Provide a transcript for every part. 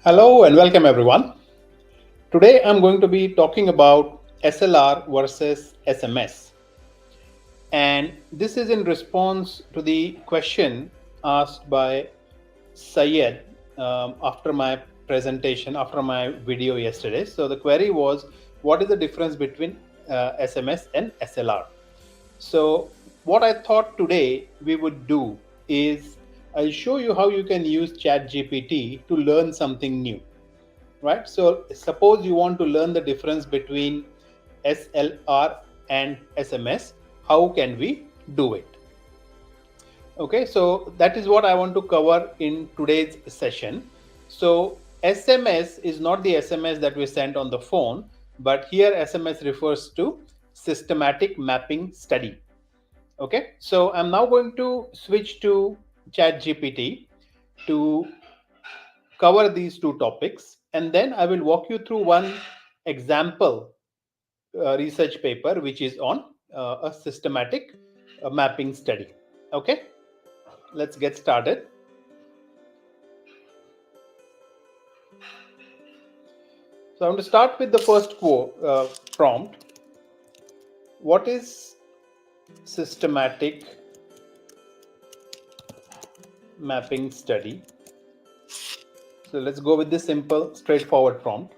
Hello and welcome everyone. Today I'm going to be talking about SLR versus SMS. And this is in response to the question asked by Syed after my presentation, after my video yesterday. So the query was, what is the difference between SMS and SLR? So what I thought today we would do is I'll show you how you can use ChatGPT to learn something new. Right? So suppose you want to learn the difference between SLR and SMS, how can we do it? Okay, so that is what I want to cover in today's session. So SMS is not the SMS that we sent on the phone, but here SMS refers to systematic mapping study. Okay, so I'm now going to switch to ChatGPT to cover these two topics, and then I will walk you through one example research paper which is on a systematic mapping study. Okay, let's get started. So I'm going to start with the first prompt. What is systematic mapping study? So let's go with this simple, straightforward prompt.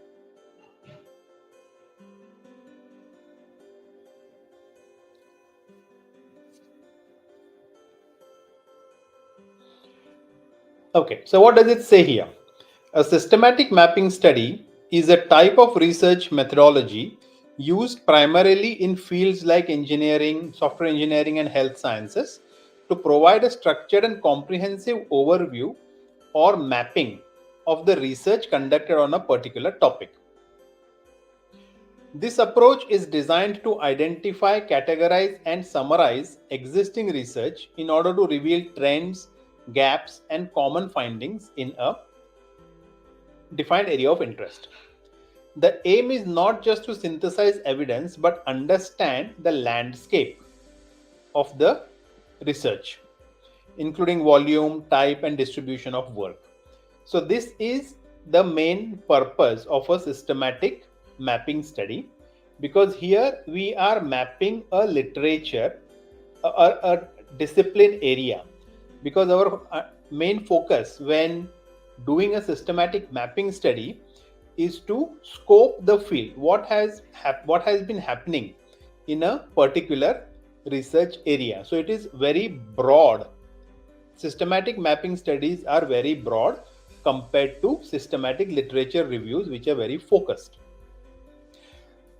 Okay, so what does it say here? A systematic mapping study is a type of research methodology used primarily in fields like engineering, software engineering, and health sciences to provide a structured and comprehensive overview or mapping of the research conducted on a particular topic. This approach is designed to identify, categorize, and summarize existing research in order to reveal trends, gaps, and common findings in a defined area of interest. The aim is not just to synthesize evidence but understand the landscape of the research, including volume, type, and distribution of work. So this is the main purpose of a systematic mapping study, because here we are mapping a literature, a discipline area, because our main focus when doing a systematic mapping study is to scope the field, what has been happening in a particular research area. So it is very broad. Systematic mapping studies are very broad compared to systematic literature reviews, which are very focused.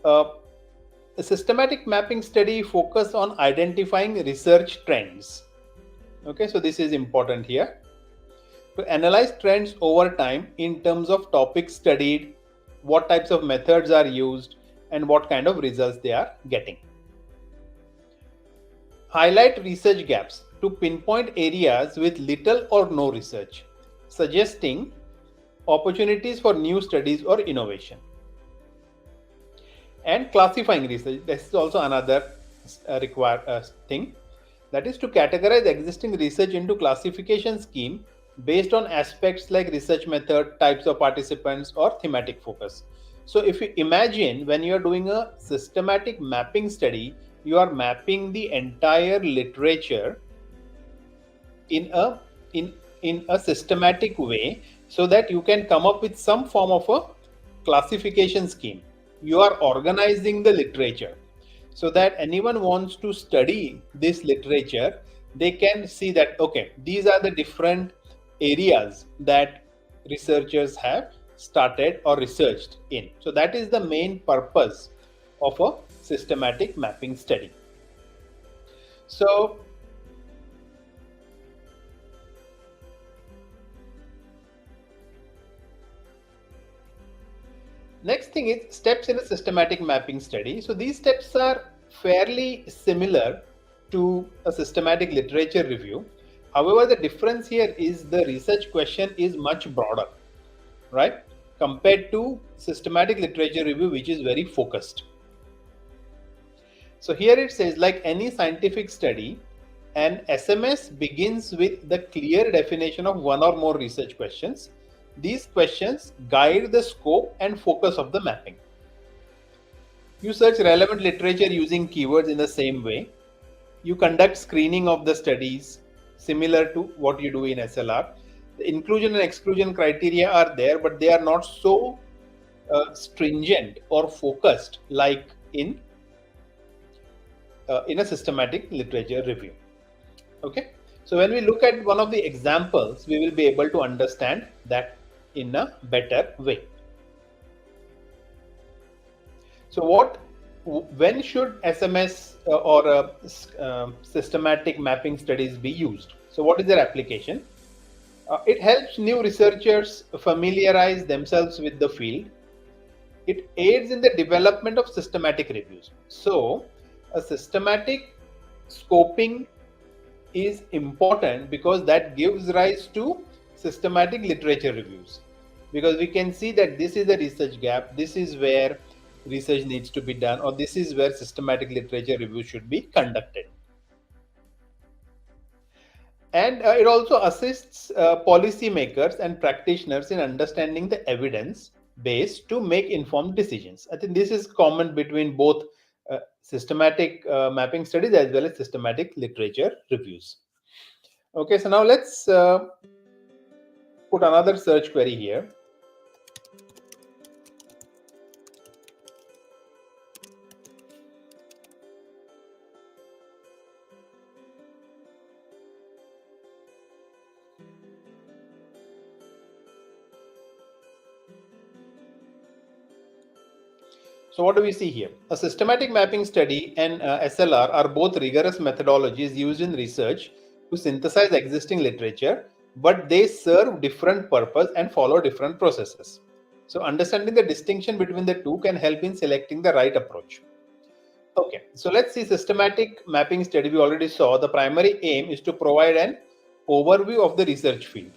A systematic mapping study focus on identifying research trends. Okay, so this is important here. To analyze trends over time in terms of topics studied, what types of methods are used, and what kind of results they are getting. Highlight research gaps to pinpoint areas with little or no research, suggesting opportunities for new studies or innovation. And classifying research, this is also another required thing, that is to categorize existing research into classification scheme based on aspects like research method, types of participants, or thematic focus. So if you imagine, when you are doing a systematic mapping study, you are mapping the entire literature in a systematic way, so that you can come up with some form of a classification scheme. You are organizing the literature so that anyone wants to study this literature, they can see that, okay, these are the different areas that researchers have started or researched in. So that is the main purpose of a systematic mapping study. So next thing is steps in a systematic mapping study. So these steps are fairly similar to a systematic literature review. However, the difference here is the research question is much broader, right, compared to systematic literature review, which is very focused. So here it says, like any scientific study, an SMS begins with the clear definition of one or more research questions. These questions guide the scope and focus of the mapping. You search relevant literature using keywords in the same way. You conduct screening of the studies similar to what you do in SLR. The inclusion and exclusion criteria are there, but they are not so stringent or focused like in a systematic literature review. Okay, so when we look at one of the examples, we will be able to understand that in a better way. So when should SMS or systematic mapping studies be used? So what is their application? It helps new researchers familiarize themselves with the field. It aids in the development of systematic reviews. So a systematic scoping is important because that gives rise to systematic literature reviews, because we can see that this is a research gap, this is where research needs to be done, or this is where systematic literature review should be conducted. And it also assists policymakers and practitioners in understanding the evidence base to make informed decisions. I think this is common between both systematic mapping studies as well as systematic literature reviews. Okay, so now let's put another search query here. So what do we see here? A systematic mapping study and SLR are both rigorous methodologies used in research to synthesize existing literature, but they serve different purpose and follow different processes. So understanding the distinction between the two can help in selecting the right approach. Okay, so let's see systematic mapping study. We already saw the primary aim is to provide an overview of the research field.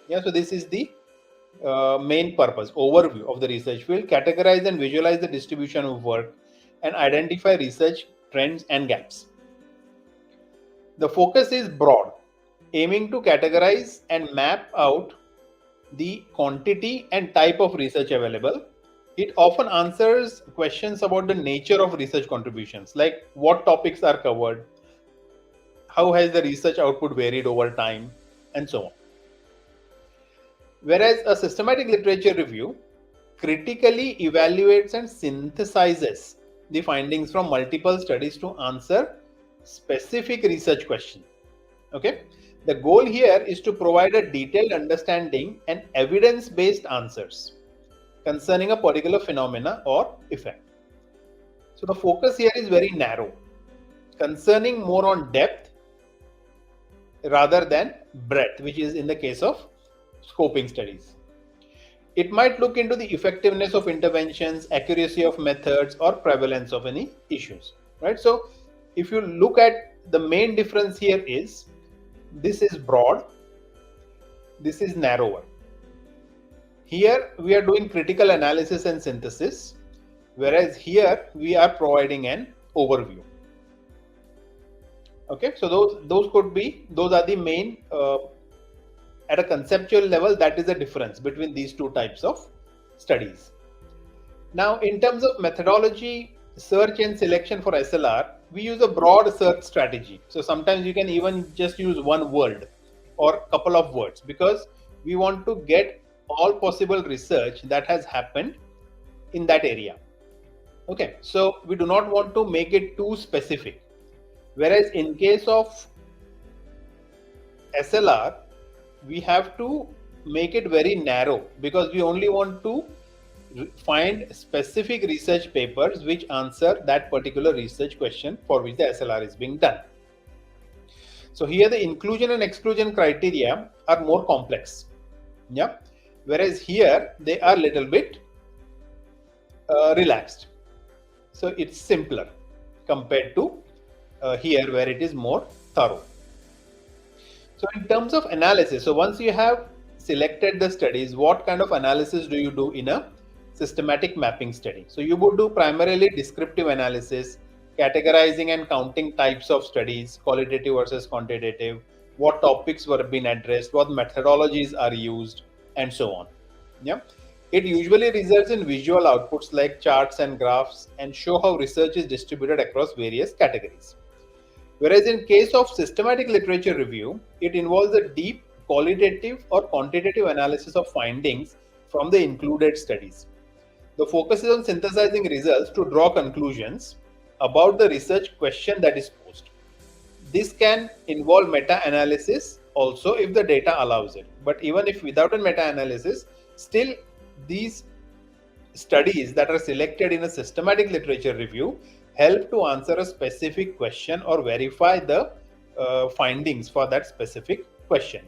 Yeah, so this is the main purpose, overview of the research field, categorize and visualize the distribution of work, and identify research trends and gaps. The focus is broad, aiming to categorize and map out the quantity and type of research available. It often answers questions about the nature of research contributions, like what topics are covered, how has the research output varied over time, and so on. Whereas a systematic literature review critically evaluates and synthesizes the findings from multiple studies to answer specific research questions. Okay, the goal here is to provide a detailed understanding and evidence-based answers concerning a particular phenomena or effect. So the focus here is very narrow, concerning more on depth rather than breadth, which is in the case of scoping studies. It might look into the effectiveness of interventions, accuracy of methods, or prevalence of any issues, right? So if you look at the main difference here is this is broad, this is narrower. Here we are doing critical analysis and synthesis, whereas here we are providing an overview. Okay, so those are the main at a conceptual level, that is the difference between these two types of studies. Now, in terms of methodology, search and selection for SLR, we use a broad search strategy. So sometimes you can even just use one word or a couple of words, because we want to get all possible research that has happened in that area. Okay, so we do not want to make it too specific. Whereas in case of SLR, we have to make it very narrow, because we only want to find specific research papers which answer that particular research question for which the SLR is being done. So here the inclusion and exclusion criteria are more complex, yeah, whereas here they are little bit relaxed. So it's simpler compared to here where it is more thorough. So in terms of analysis, so once you have selected the studies, what kind of analysis do you do in a systematic mapping study? So you would do primarily descriptive analysis, categorizing and counting types of studies, qualitative versus quantitative, what topics were being addressed, what methodologies are used, and so on. Yeah. It usually results in visual outputs like charts and graphs and show how research is distributed across various categories. Whereas in case of systematic literature review, it involves a deep qualitative or quantitative analysis of findings from the included studies. The focus is on synthesizing results to draw conclusions about the research question that is posed. This can involve meta-analysis also if the data allows it. But even if without a meta-analysis, still these studies that are selected in a systematic literature review help to answer a specific question or verify the findings for that specific question.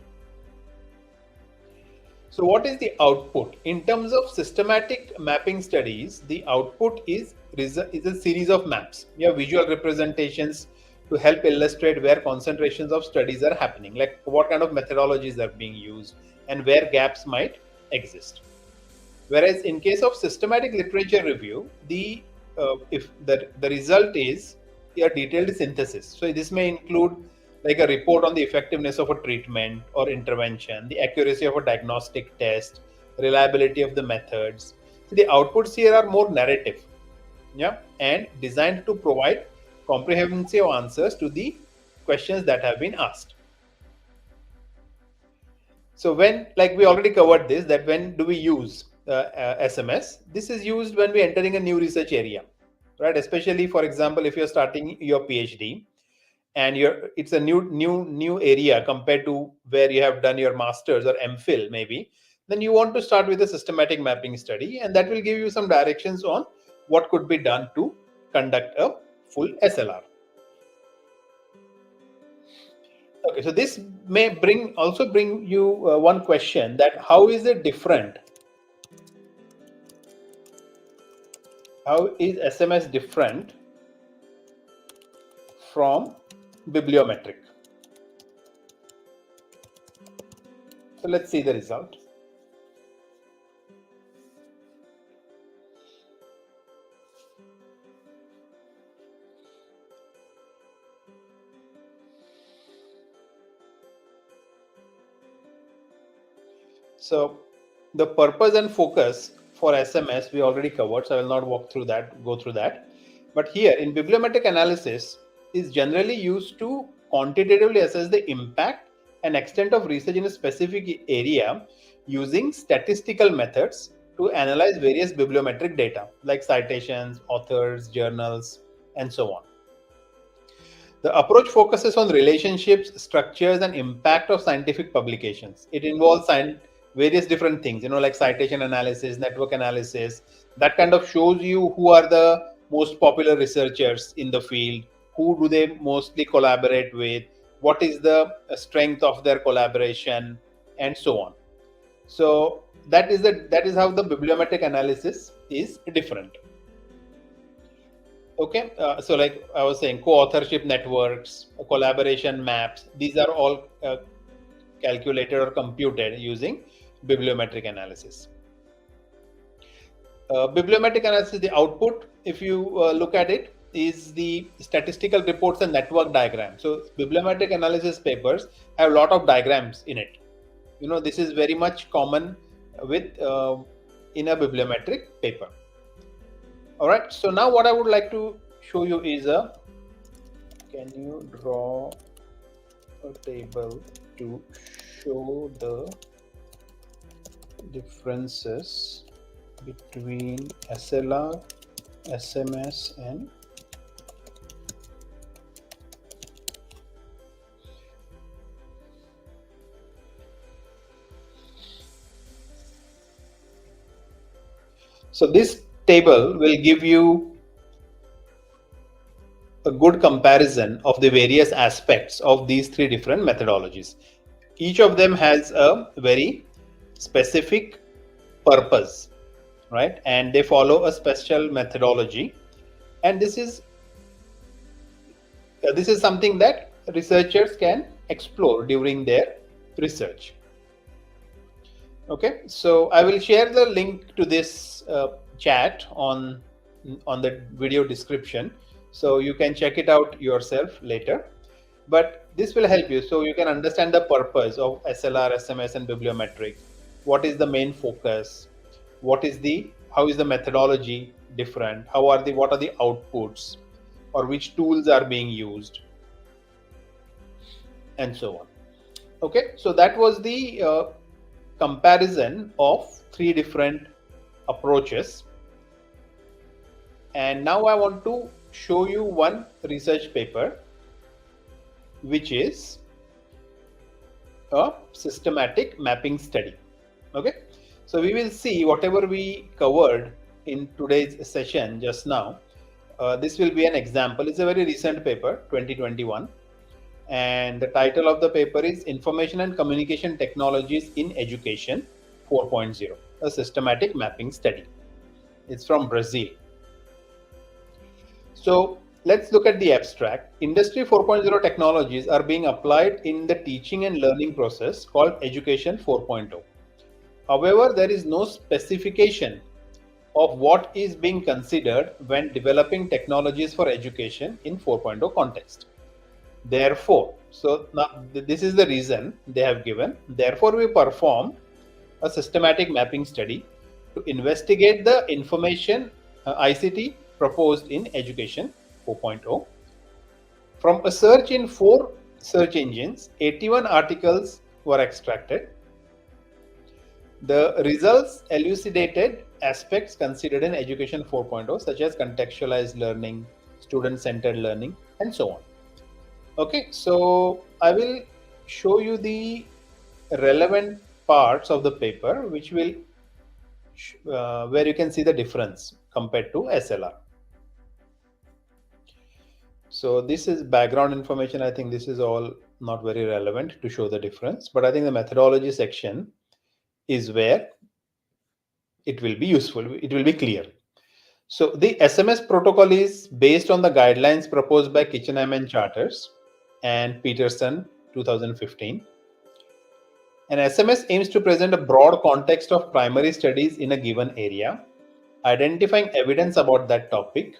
So what is the output? In terms of systematic mapping studies, the output is a series of maps. You have visual representations to help illustrate where concentrations of studies are happening, like what kind of methodologies are being used and where gaps might exist. Whereas in case of systematic literature review, if the result is a detailed synthesis. So this may include like a report on the effectiveness of a treatment or intervention, the accuracy of a diagnostic test, reliability of the methods. So the outputs here are more narrative, yeah, and designed to provide comprehensive answers to the questions that have been asked. So when, like we already covered this, that when do we use SMS? This is used when we're entering a new research area, right? Especially, for example, if you're starting your PhD and it's a new area compared to where you have done your master's or MPhil maybe, then you want to start with a systematic mapping study, and that will give you some directions on what could be done to conduct a full SLR. Okay, so this may also bring you one question, that how is it different? How is SMS different from bibliometric? So let's see the result. So the purpose and focus for SMS we already covered, so I will not go through that. But here in bibliometric analysis is generally used to quantitatively assess the impact and extent of research in a specific area using statistical methods to analyze various bibliometric data like citations, authors, journals, and so on. The approach focuses on relationships, structures, and impact of scientific publications. It involves various different things, like citation analysis, network analysis. That kind of shows you who are the most popular researchers in the field, who do they mostly collaborate with, what is the strength of their collaboration, and so on. So that is how the bibliometric analysis is different. Okay, so like I was saying, co-authorship networks, collaboration maps, these are all calculated or computed using bibliometric analysis. Bibliometric analysis, the output, if you look at it, is the statistical reports and network diagrams. So bibliometric analysis papers have a lot of diagrams in it. This is very much common with in a bibliometric paper. All right, so now what I would like to show you is can you draw a table to show the differences between SLR, SMS, and so this table will give you a good comparison of the various aspects of these three different methodologies. Each of them has a very specific purpose, right? And they follow a special methodology. And this is something that researchers can explore during their research. Okay, so I will share the link to this chat on the video description, so you can check it out yourself later. But this will help you so you can understand the purpose of SLR, SMS, and bibliometric, what is the main focus, how is the methodology different, what are the outputs, or which tools are being used, and so on. Okay, so that was the comparison of three different approaches. And now I want to show you one research paper, which is a systematic mapping study. Okay, so we will see whatever we covered in today's session just now. This will be an example. It's a very recent paper, 2021, and the title of the paper is Information and Communication Technologies in Education 4.0, a systematic mapping study. It's from Brazil. So let's look at the abstract. Industry 4.0 technologies are being applied in the teaching and learning process called Education 4.0. However, there is no specification of what is being considered when developing technologies for education in 4.0 context. Therefore, so now this is the reason they have given. Therefore, we performed a systematic mapping study to investigate the information ICT proposed in Education 4.0. From a search in 4 search engines, 81 articles were extracted. The results elucidated aspects considered in Education 4.0, such as contextualized learning, student-centered learning, and so on. Okay, so I will show you the relevant parts of the paper, which will where you can see the difference compared to SLR. So this is background information. I think this is all not very relevant to show the difference, but I think the methodology section is where it will be useful. It will be clear. So the SMS protocol is based on the guidelines proposed by Kitchenham and Charters and Peterson 2015. An SMS aims to present a broad context of primary studies in a given area, identifying evidence about that topic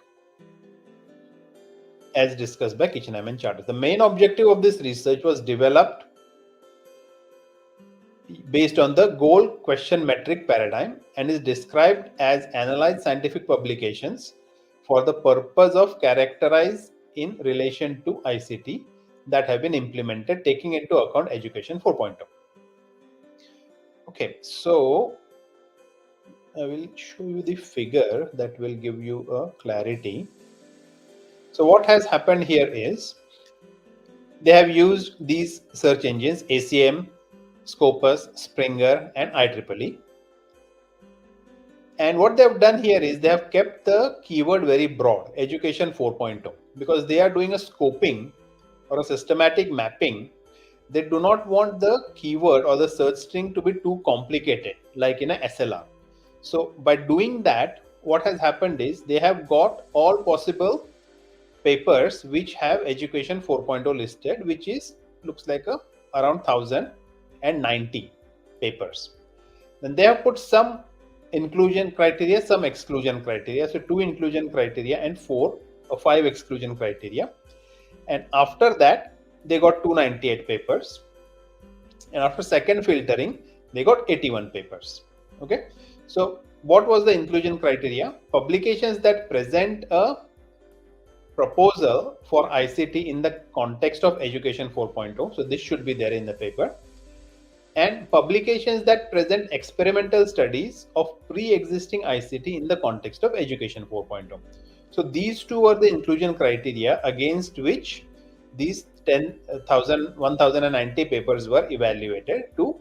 as discussed by Kitchenham and Charters. The main objective of this research was developed based on the goal question metric paradigm and is described as analyze scientific publications for the purpose of characterize in relation to ICT that have been implemented taking into account Education 4.0. Okay, so I will show you the figure that will give you a clarity. So what has happened here is they have used these search engines, ACM, Scopus, Springer, and IEEE. And what they have done here is they have kept the keyword very broad, Education 4.0, because they are doing a scoping or a systematic mapping. They do not want the keyword or the search string to be too complicated, like in a SLR. So by doing that, what has happened is they have got all possible papers which have Education 4.0 listed, which is looks like around 1090 papers. Then they have put some inclusion criteria, some exclusion criteria. So 2 inclusion criteria and 5 exclusion criteria. And after that, they got 298 papers. And after second filtering, they got 81 papers. Okay. So what was the inclusion criteria? Publications that present a proposal for ICT in the context of Education 4.0. So this should be there in the paper. And publications that present experimental studies of pre-existing ICT in the context of Education 4.0. So these two are the inclusion criteria against which these 1090 papers were evaluated to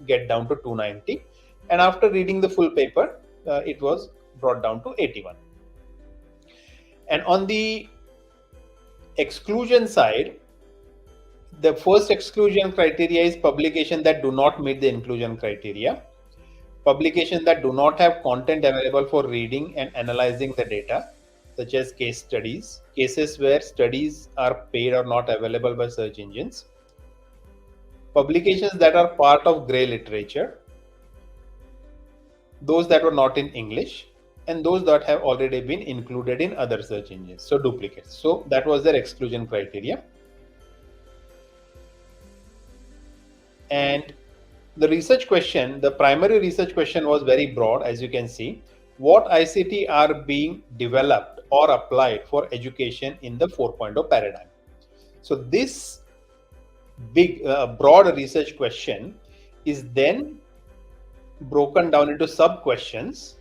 get down to 290. And after reading the full paper, it was brought down to 81. And on the exclusion side, the first exclusion criteria is publication that do not meet the inclusion criteria, publications that do not have content available for reading and analyzing the data, such as case studies, cases where studies are paid or not available by search engines, publications that are part of grey literature, those that were not in English, and those that have already been included in other search engines, so duplicates. So that was their exclusion criteria. And The research question, the primary research question was very broad, as you can see. What ICT are being developed or applied for education in the 4.0 paradigm? So this big, broad research question is then broken down into sub-questions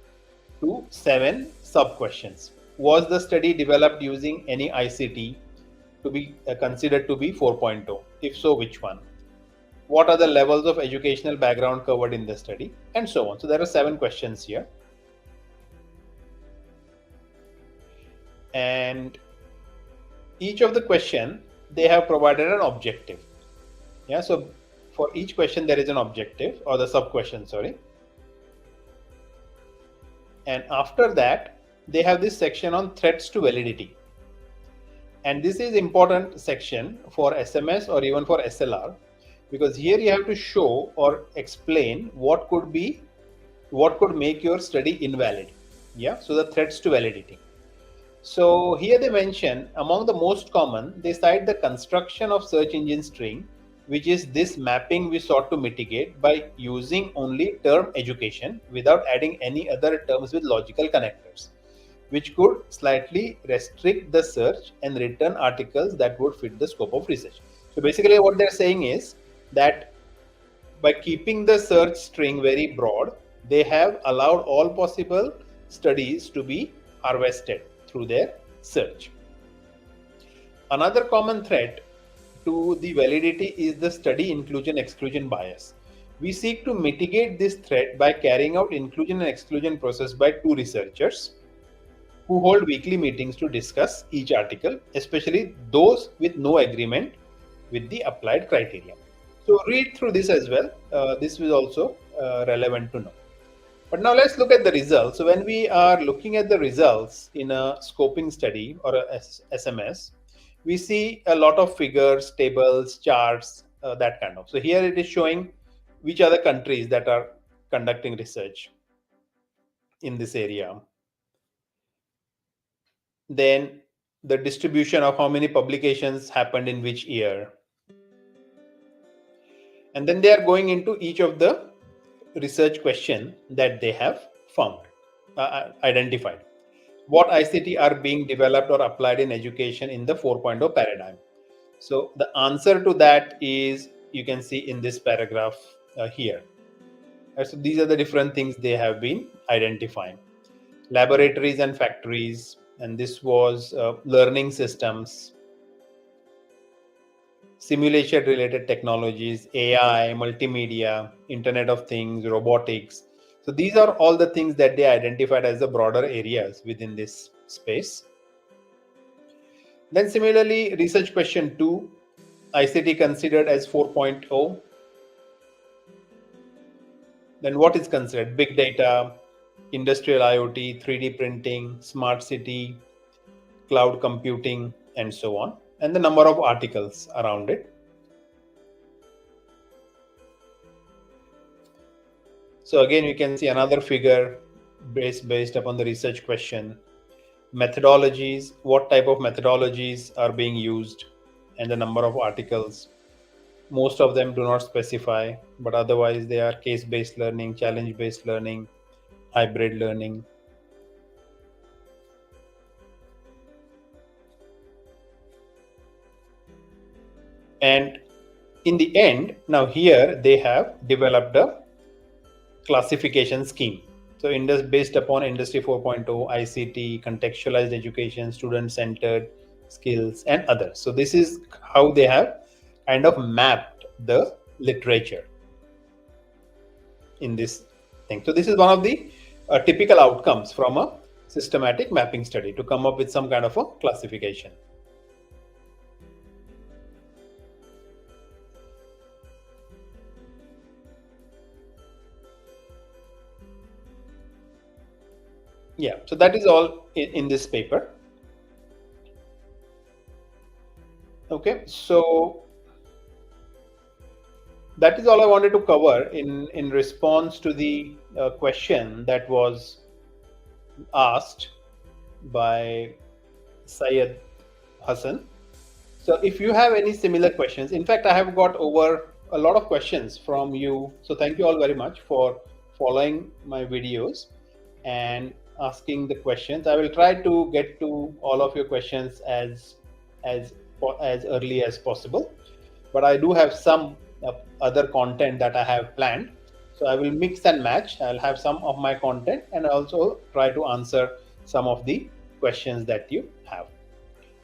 to 7 sub-questions. Was the study developed using any ICT to be considered to be 4.0? If so, which one? What are the levels of educational background covered in the study? And so on. So there are 7 questions here. And each of the question, they have provided an objective. Yeah, so for each question there is an objective, or the sub-question, sorry. And after that, they have this section on threats to validity. And this is important section for SMS or even for SLR, because here you have to show or explain what could make your study invalid. Yeah, so the threats to validity. So here they mention among the most common, they cite the construction of search engine string, which is this mapping we sought to mitigate by using only term education without adding any other terms with logical connectors, which could slightly restrict the search and return articles that would fit the scope of research. So basically what they're saying is that by keeping the search string very broad, they have allowed all possible studies to be harvested through their search. Another common threat to the validity is the study inclusion-exclusion bias. We seek to mitigate this threat by carrying out inclusion and exclusion process by 2 researchers who hold weekly meetings to discuss each article, especially those with no agreement with the applied criteria. So read through this as well. This is also relevant to know. But now let's look at the results. So when we are looking at the results in a scoping study or a SMS, we see a lot of figures, tables, charts, that kind of. So here it is showing which are the countries that are conducting research in this area. Then the distribution of how many publications happened in which year. And then they are going into each of the research question that they have found, identified. What ICT are being developed or applied in education in the 4.0 paradigm? So the answer to that is, you can see in this paragraph here. So these are the different things they have been identifying. Laboratories and factories, and this was learning systems, simulation related technologies, AI, multimedia, Internet of Things, robotics. So these are all the things that they identified as the broader areas within this space. Then similarly, research question 2, ICT considered as 4.0. Then what is considered? Big data, industrial IoT, 3D printing, smart city, cloud computing, and so on, and the number of articles around it. So again, you can see another figure based upon the research question. Methodologies, what type of methodologies are being used, and the number of articles. Most of them do not specify, but otherwise they are case-based learning, challenge-based learning, hybrid learning. And in the end, now here they have developed a classification scheme. So based upon Industry 4.0, ICT, contextualized education, student-centered skills, and others. So this is how they have kind of mapped the literature in this thing. So this is one of the typical outcomes from a systematic mapping study, to come up with some kind of a classification. Yeah, so that is all in this paper. Okay, so that is all I wanted to cover in response to the question that was asked by Syed Hassan. So if you have any similar questions, in fact, I have got over a lot of questions from you. So thank you all very much for following my videos and asking the questions. I will try to get to all of your questions as as early as possible. But I do have some other content that I have planned. So I will mix and match. I'll have some of my content and also try to answer some of the questions that you have.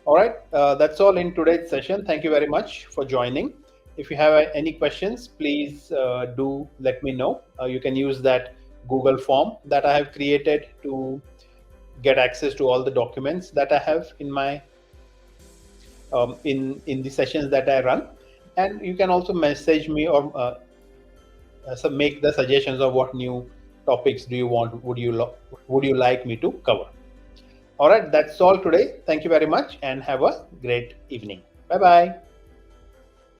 All right, that's all in today's session. Thank you very much for joining. If you have any questions, please do let me know. You can use that Google form that I have created to get access to all the documents that I have in my in the sessions that I run. And you can also message me or make the suggestions of what new topics do you want, would you like me to cover. All right, that's all today. Thank you very much and have a great evening. Bye bye.